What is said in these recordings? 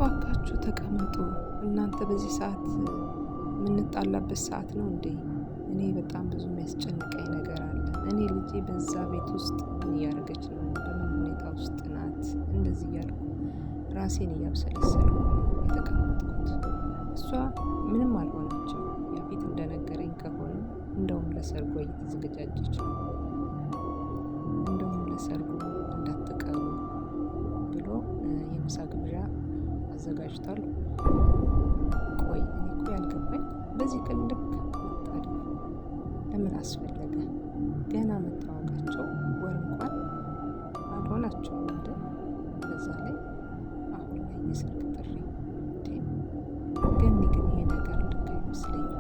እባካችሁ ተቀመጡ። እናንተ በዚህ ሰዓት የምንጣላበት ሰዓት ነው እንዴ? እኔ በጣም ብዙ የሚያስጨንቀኝ ነገር አለ። እኔ ልጄ በዛ ቤት ውስጥ ምን እያደረገች ነው? በምን ሁኔታ ውስጥ ናት? እንደዚህ እያልኩ ራሴን እያብሰለሰልኩ የተቀመጥኩት። እሷ ምንም አልሆነችም። ያፌት እንደነገረኝ ከሆነ እንደውም ለሰርጓ እየተዘገጃጀች ነው። እንደውም ለሰርጉ እንዳትቀሩ ብሎ የምሳ ግብዣ አዘጋጅቷል። ቆይ እኔ እኮ ያልገባኝ በዚህ ቀን ልክ መጣደፍ ለምን አስፈለገ? ገና መተዋወቃቸው ወር እንኳን አልሆናቸውም አይደል? በዛ ላይ አሁን ላይ የሰርግ ጥሪ እንዴ! ገኒ ግን ይሄ ነገር ልክ አይመስለኝም።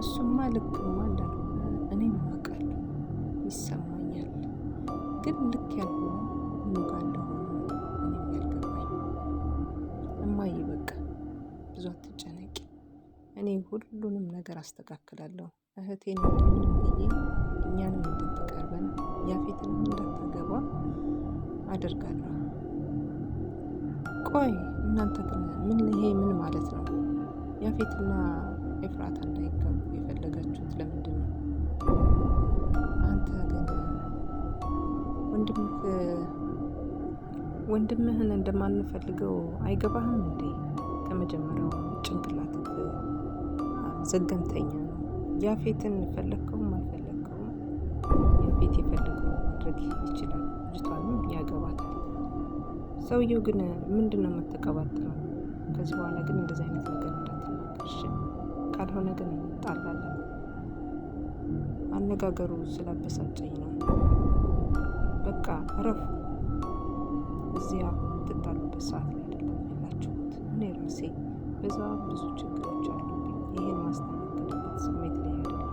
እሱማ ልክማ እንዳልሆነ እኔም አውቃለሁ፣ ይሰማኛል። ግን ልክ ያልሆነ ምኑ ጋር እንደሆነ እኔም ያልገባኝ። እማዬ በቃ ብዙ አትጨነቂ፣ እኔ ሁሉንም ነገር አስተካክላለሁ። እህቴን እንደምንም ብዬ እኛንም እንድትቀርበን ያፌትንም እንዳታገባ አደርጋለሁ። ቆይ እናንተ ግን ይሄ ምን ማለት ነው? ያፌትና ኤፍራታ እንዳይጋቡ የፈለጋችሁት ለምንድን ነው? አንተ ግን ወንድምህን እንደማንፈልገው አይገባህም እንዴ? ከመጀመሪያው ጭንቅላትህ ዘገምተኛ ነው። ያፌትን ፈለግከውም አልፈለግከውም ያፌት የፈለገው ማድረግ ይችላል። ልጅቷንም ያገባታል። ሰውየው ግን ምንድነው የምትቀባጥረው? ከዚህ በኋላ ግን እንደዚህ አይነት ነገር እንዳትናገርሽ፣ ካልሆነ ግን እንጣላለን። አነጋገሩ ስላበሳጨኝ ነው። በቃ እረፉ። እዚያ የምትጣሉበት ሰዓት ላይ አይደለም ያላችሁት። እኔ ራሴ በዛ ብዙ ችግሮች አሉብኝ። ይሄን ማስተናገድበት ስሜት ላይ አይደለም።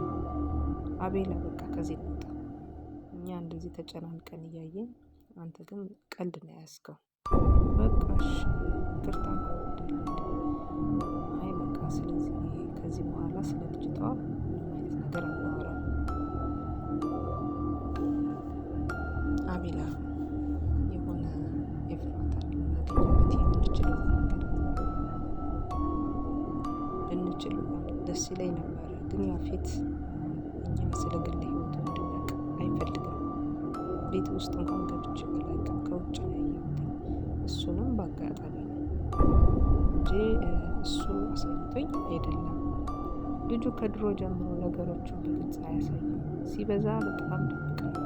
አቤላ በቃ ከዚህ እንውጣ። እኛ እንደዚህ ተጨናንቀን እያየን አንተ ግን ቀልድ ነው የያዝከው። በቃ እሺ ይቅርታ አይ በቃ ስለዚህ ከዚህ በኋላ ስለ ልጅቷ ምንም አይነት ነገር አናወራም። አቤላ የሆነ ኤፍራታን ልናገኝበት የምንችለው መንገድ ብንችል ደስ ይለኝ ነበረ። ግን ያፌት እኛ ስለ ግል ህይወቱ እንድናውቅ አይፈልግም። ቤት ውስጥ እንኳን ገብቼ አላውቅም። ከውጭ ነው ያየሁት። እሱንም በአጋጣሚ ነው እንጂ እሱ አሳይቶኝ አይደለም። ልጁ ከድሮ ጀምሮ ነገሮቹን በግልጽ አያሳይም። ሲበዛ በጣም ድብቅ ነው።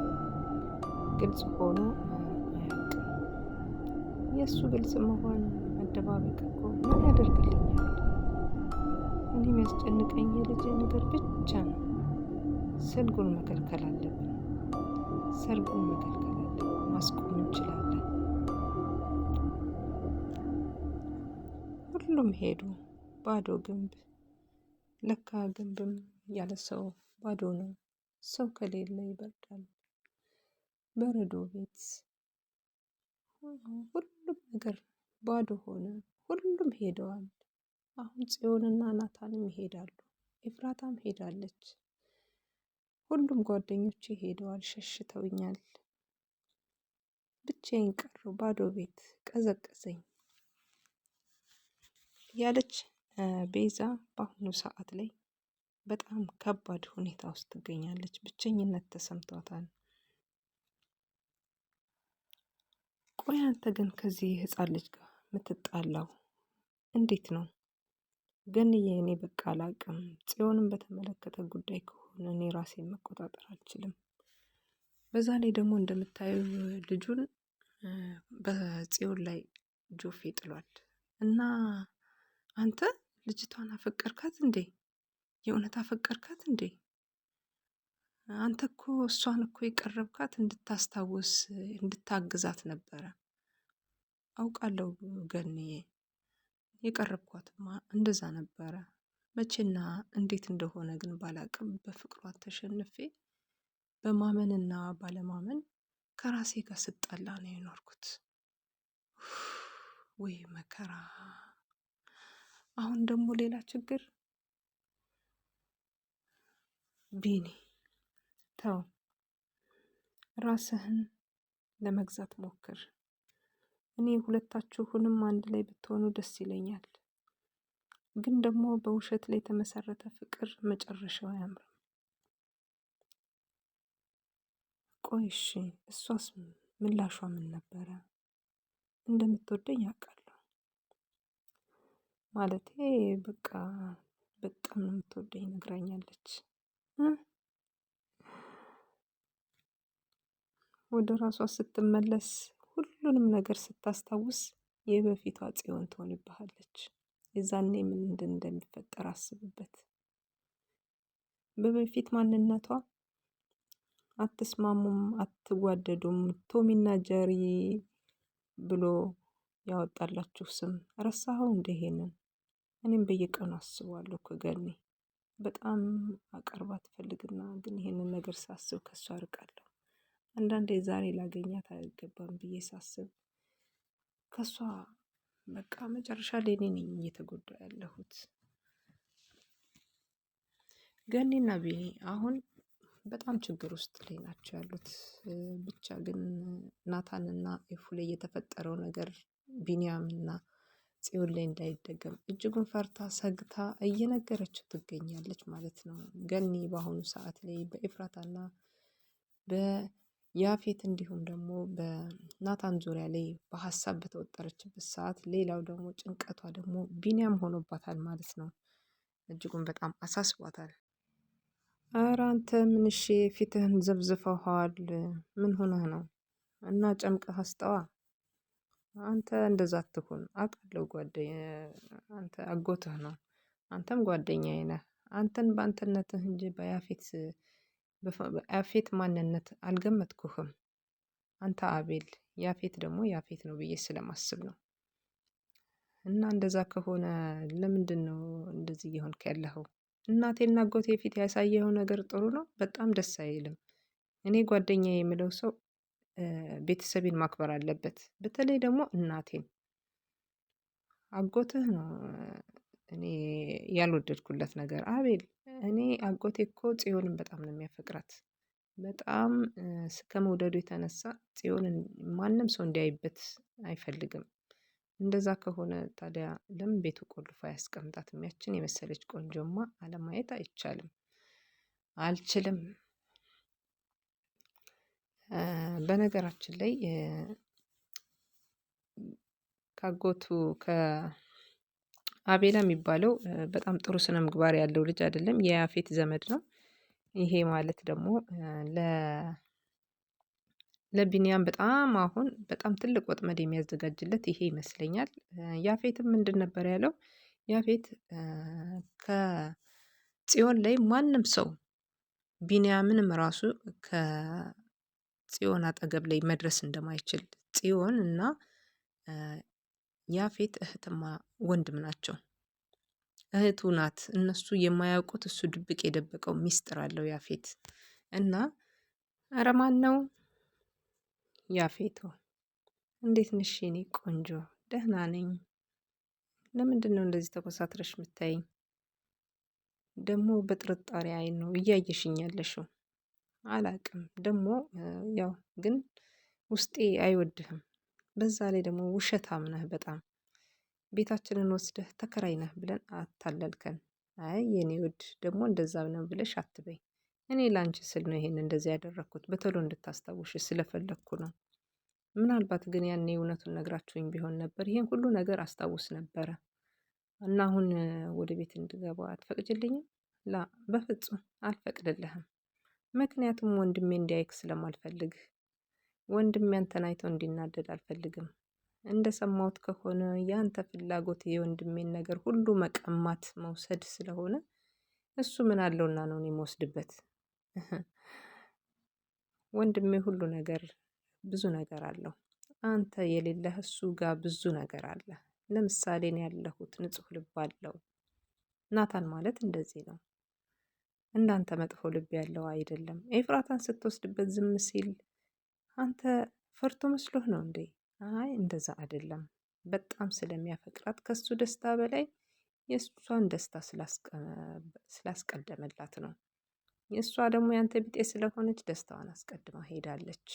ግልጽ ሆኖ አያውቅም። የእሱ ግልጽ መሆን መደባበቅ እኮ ምን ያደርግልኛል? እኔ የሚያስጨንቀኝ የልጅ ነገር ብቻ ነው። ሰርጉን መከልከል አለብን። ሰርጉን መከልከል አለብን። ማስቆም እንችላለን። ሁሉም ሄዱ። ባዶ ግንብ። ለካ ግንብም ያለ ሰው ባዶ ነው። ሰው ከሌለ ይበርዳል። በረዶ ቤት ሁሉም ነገር ባዶ ሆነ። ሁሉም ሄደዋል። አሁን ጽዮንና ናታንም ይሄዳሉ። ኤፍራታም ሄዳለች። ሁሉም ጓደኞቼ ሄደዋል፣ ሸሽተውኛል። ብቻዬን ቀረሁ። ባዶ ቤት ቀዘቀዘኝ ያለች ቤዛ በአሁኑ ሰዓት ላይ በጣም ከባድ ሁኔታ ውስጥ ትገኛለች። ብቸኝነት ተሰምቷታል። ቆይ አንተ ግን ከዚህ ህፃን ልጅ ጋር የምትጣላው እንዴት ነው? ገንዬ እኔ በቃ አላቅም። ጽዮንን በተመለከተ ጉዳይ ከሆነ እኔ ራሴን መቆጣጠር አልችልም። በዛ ላይ ደግሞ እንደምታዩ ልጁን በጽዮን ላይ ጆፌ ጥሏል። እና አንተ ልጅቷን አፈቀርካት እንዴ? የእውነት አፈቀርካት እንዴ? አንተ እኮ እሷን እኮ የቀረብካት እንድታስታውስ እንድታግዛት ነበረ። አውቃለሁ ገንዬ፣ የቀረብኳትማ እንደዛ ነበረ። መቼና እንዴት እንደሆነ ግን ባላቅም በፍቅሯ ተሸንፌ በማመንና ባለማመን ከራሴ ጋር ስጣላ ነው የኖርኩት። ወይ መከራ! አሁን ደግሞ ሌላ ችግር። ቢኒ ተው፣ ራስህን ለመግዛት ሞክር። እኔ ሁለታችሁንም አንድ ላይ ብትሆኑ ደስ ይለኛል። ግን ደግሞ በውሸት ላይ የተመሰረተ ፍቅር መጨረሻው አያምርም። ቆይ እሺ እሷስ ምላሿ ምን ነበረ? እንደምትወደኝ አውቃለሁ። ማለቴ በቃ በጣም ነው የምትወደኝ ነግራኛለች። ወደ ራሷ ስትመለስ ሁሉንም ነገር ስታስታውስ የበፊቷ ጽዮን ትሆንብሃለች። የዛኔ ምን እንደሚፈጠር አስብበት። በበፊት ማንነቷ አትስማሙም፣ አትዋደዱም፣ ቶሚና ጀሪ ብሎ ያወጣላችሁ ስም ረሳኸው እንደ ይሄንን? እኔም በየቀኑ አስባለሁ እኮ ገኒ። በጣም አቀርባት ፈልግና ግን ይሄንን ነገር ሳስብ ከሷ አርቃለሁ። አንዳንዴ ዛሬ ላገኛት አይገባም ብዬ ሳስብ ከሷ በቃ መጨረሻ ላይ እኔ ነኝ እየተጎዳሁ ያለሁት። ገኒና ቢኒ አሁን በጣም ችግር ውስጥ ላይ ናቸው ያሉት። ብቻ ግን ናታንና ኤፉ ላይ የተፈጠረው ነገር ቢኒያምና ጽዮን ላይ እንዳይደገም እጅጉን ፈርታ ሰግታ እየነገረችው ትገኛለች ማለት ነው። ገኒ በአሁኑ ሰዓት ላይ በኤፍራታና በያፌት እንዲሁም ደግሞ በናታን ዙሪያ ላይ በሀሳብ በተወጠረችበት ሰዓት፣ ሌላው ደግሞ ጭንቀቷ ደግሞ ቢኒያም ሆኖባታል ማለት ነው። እጅጉን በጣም አሳስቧታል። ኧረ አንተ ምን እሺ ፊትህን ዘብዝፈኸዋል። ምን ሆነህ ነው? እና ጨምቀህ አስጠዋ። አንተ እንደዛ አትሁን። አውቃለሁ ጓደኛ አንተ አጎትህ ነው። አንተም ጓደኛዬ ነህ። አንተን በአንተነትህ እንጂ በያፌት ማንነት አልገመትኩህም። አንተ አቤል፣ ያፌት ደግሞ ያፌት ነው ብዬ ስለማስብ ነው። እና እንደዛ ከሆነ ለምንድን ነው እንደዚህ እየሆንክ ያለኸው? እናቴና አጎቴ ፊት ያሳየኸው ነገር ጥሩ ነው? በጣም ደስ አይልም። እኔ ጓደኛዬ የምለው ሰው ቤተሰቤን ማክበር አለበት። በተለይ ደግሞ እናቴን። አጎትህ ነው እኔ ያልወደድኩለት ነገር። አቤል፣ እኔ አጎቴ እኮ ጽዮንን በጣም ነው የሚያፈቅራት። በጣም ከመውደዱ የተነሳ ጽዮንን ማንም ሰው እንዲያይበት አይፈልግም። እንደዛ ከሆነ ታዲያ ለምን ቤቱ ቆልፎ አያስቀምጣትም? ያችን የመሰለች ቆንጆማ አለማየት አይቻልም። አልችልም። በነገራችን ላይ ካጎቱ ከአቤላ የሚባለው በጣም ጥሩ ስነ ምግባር ያለው ልጅ አይደለም፣ የያፌት ዘመድ ነው። ይሄ ማለት ደግሞ ለቢኒያም በጣም አሁን በጣም ትልቅ ወጥመድ የሚያዘጋጅለት ይሄ ይመስለኛል። ያፌትም ምንድን ነበር ያለው? ያፌት ከጽዮን ላይ ማንም ሰው ቢኒያምንም ራሱ ከጽዮን አጠገብ ላይ መድረስ እንደማይችል፣ ጽዮን እና ያፌት እህትማ ወንድም ናቸው። እህቱ ናት። እነሱ የማያውቁት እሱ ድብቅ የደበቀው ሚስጥር አለው ያፌት እና ኧረ ማን ነው ያፌቱ? እንዴት ነሽ የኔ ቆንጆ? ደህና ነኝ። ለምንድን ነው እንደዚህ ተኮሳትረሽ የምታይኝ? ደግሞ በጥርጣሬ አይን ነው እያየሽኝ ያለሽው። አላቅም ደግሞ ያው ግን ውስጤ አይወድህም። በዛ ላይ ደግሞ ውሸታም ነህ በጣም። ቤታችንን ወስደህ ተከራይ ነህ ብለን አታለልከን። አይ የኔ ውድ ደግሞ እንደዛ ነው ብለሽ አትበይ። እኔ ላንቺ ስል ነው ይሄን እንደዚህ ያደረኩት፣ በቶሎ እንድታስታውሽ ስለፈለኩ ነው። ምናልባት ግን ያኔ እውነቱን ነግራችሁኝ ቢሆን ነበር ይሄን ሁሉ ነገር አስታውስ ነበረ። እና አሁን ወደ ቤት እንድገባ አትፈቅጂልኝም? ላ በፍጹም አልፈቅድልህም። ምክንያቱም ወንድሜ እንዲያይክ ስለማልፈልግ። ወንድሜ አንተን አይቶ እንዲናደድ አልፈልግም። እንደሰማሁት ከሆነ ያንተ ፍላጎት የወንድሜን ነገር ሁሉ መቀማት መውሰድ ስለሆነ እሱ ምን አለውና ነው እኔ የምወስድበት? ወንድሜ ሁሉ ነገር ብዙ ነገር አለው። አንተ የሌለህ እሱ ጋር ብዙ ነገር አለ። ለምሳሌ እኔ ያለሁት ንጹህ ልብ አለው። ናታን ማለት እንደዚህ ነው። እንዳንተ መጥፎ ልብ ያለው አይደለም። ኤፍራታን ስትወስድበት ዝም ሲል አንተ ፈርቶ መስሎህ ነው እንዴ? አይ እንደዛ አይደለም። በጣም ስለሚያፈቅራት ከሱ ደስታ በላይ የእሷን ደስታ ስላስቀደመላት ነው። የእሷ ደግሞ ያንተ ቢጤ ስለሆነች ደስታዋን አስቀድማ ሄዳለች።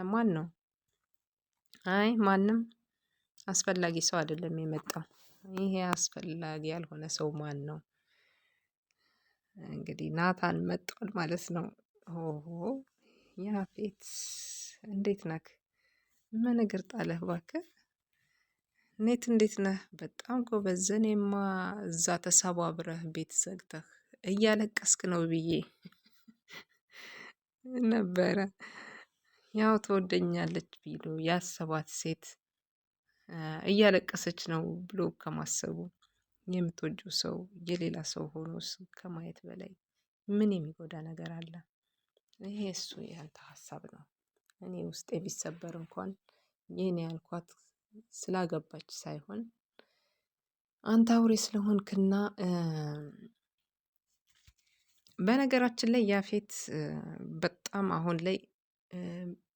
ማን ነው? አይ ማንም አስፈላጊ ሰው አይደለም የመጣው። ይሄ አስፈላጊ ያልሆነ ሰው ማን ነው? እንግዲህ ናታን መጥቷል ማለት ነው። ኦሆ ያፌት እንዴት ነክ? ምን እግር ጣለህ እባክህ? ኔት እንዴት ነህ? በጣም ጎበዝ። እኔማ እዛ ተሰባብረህ ቤት ዘግተህ እያለቀስክ ነው ብዬ ነበረ። ያው ትወደኛለች ቢሉ ያሰባት ሴት እያለቀሰች ነው ብሎ ከማሰቡ የምትወጂው ሰው የሌላ ሰው ሆኖ ከማየት በላይ ምን የሚጎዳ ነገር አለ? ይሄ እሱ ያንተ ሀሳብ ነው። እኔ ውስጤ ቢሰበር እንኳን የኔ ያልኳት ስላገባች ሳይሆን አንተ አውሬ ስለሆንክና በነገራችን ላይ ያፌት በጣም አሁን ላይ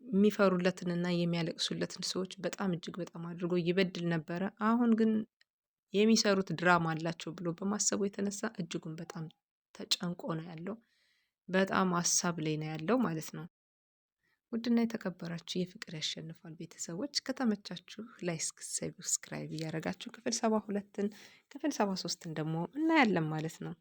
የሚፈሩለትንና የሚያለቅሱለትን ሰዎች በጣም እጅግ በጣም አድርጎ ይበድል ነበረ። አሁን ግን የሚሰሩት ድራማ አላቸው ብሎ በማሰቡ የተነሳ እጅጉን በጣም ተጨንቆ ነው ያለው። በጣም ሀሳብ ላይ ነው ያለው ማለት ነው። ውድና የተከበራችሁ የፍቅር ያሸንፋል ቤተሰቦች ከተመቻችሁ ላይክ ሰብስክራይብ እያደረጋችሁ ክፍል 72ን ክፍል 73ን ደግሞ እናያለን ማለት ነው።